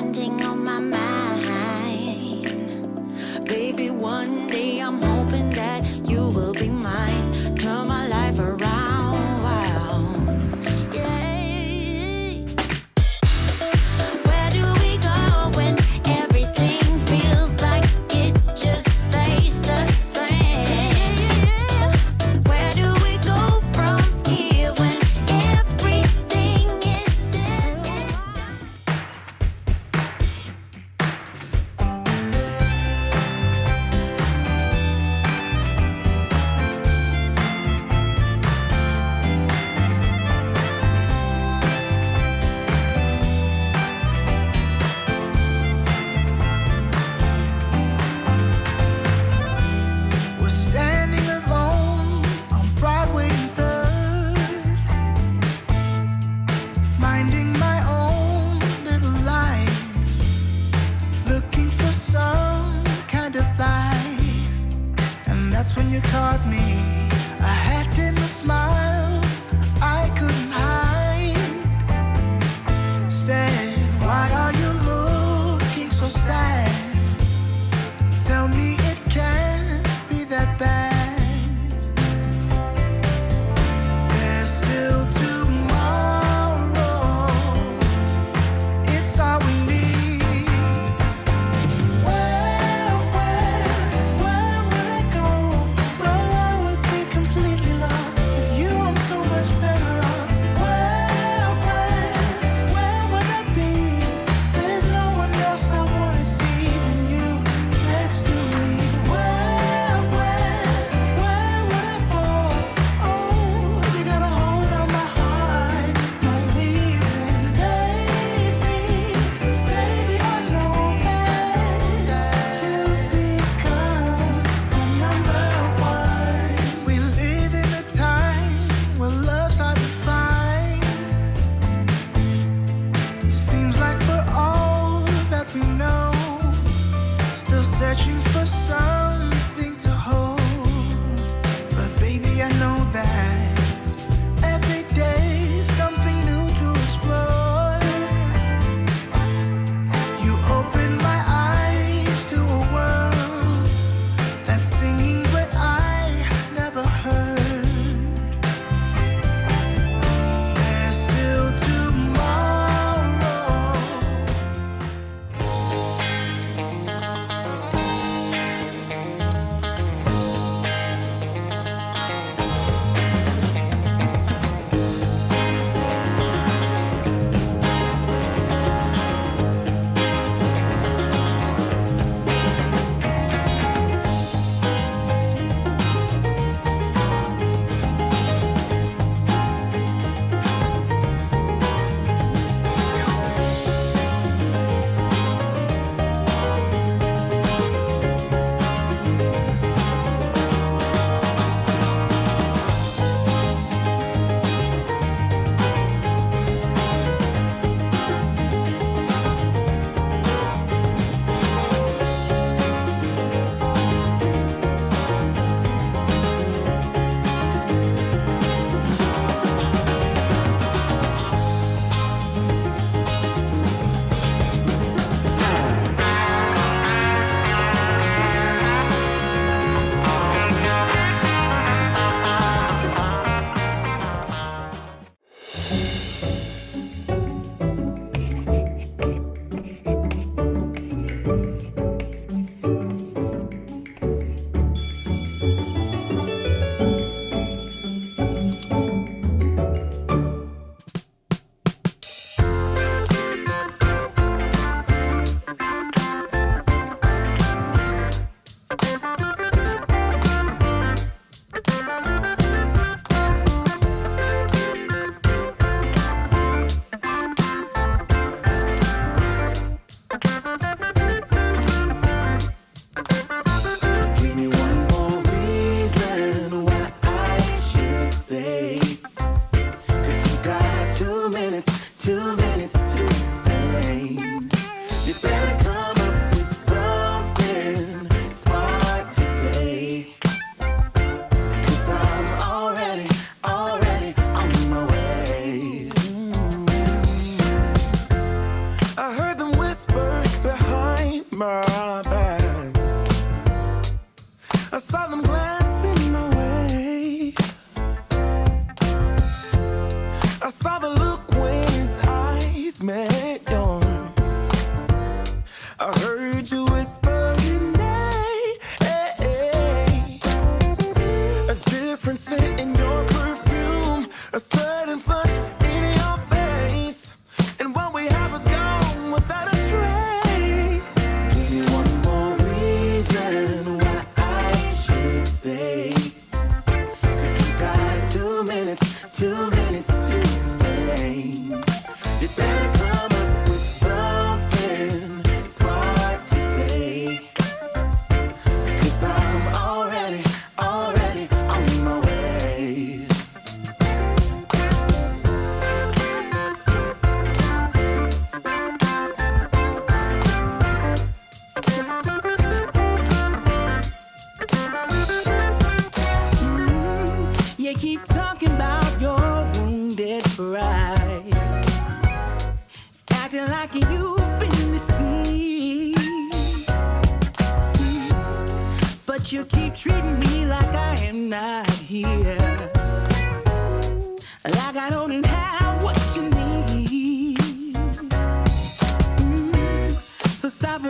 one thing on my mind. Baby, one day I'm hoping that you will be mine. Turn my life around, wow. Yeah. Where do we go when everything feels like it just stays the same? Where do we go from here when everything is said? We're standing alone on Broadway and Third, minding my own little life, looking for some kind of life. And that's when you caught me. I had in a smile I couldn't hide. Said, why are you looking so sad? Tell me it can't be that bad. There's still tomorrow. It's all we need. Where would I go? No, I would be completely lost. With you, I'm so much better off. Where would I be? There's no one else I wanna see than you next to me. Where would I fall? Oh, you got a hold on my heart, not leaving. Baby, I know that you've become my number one. We live in a time where love's hard to find. Seems like for all that we know, still searching for something to hold. But baby, I know that every day something new to explore. You open my eyes to a world that's singing but I never heard. There's still tomorrow. I heard them whisper acting like you've been deceived. But you keep treating me like I am not here, like I don't have what you need. So stop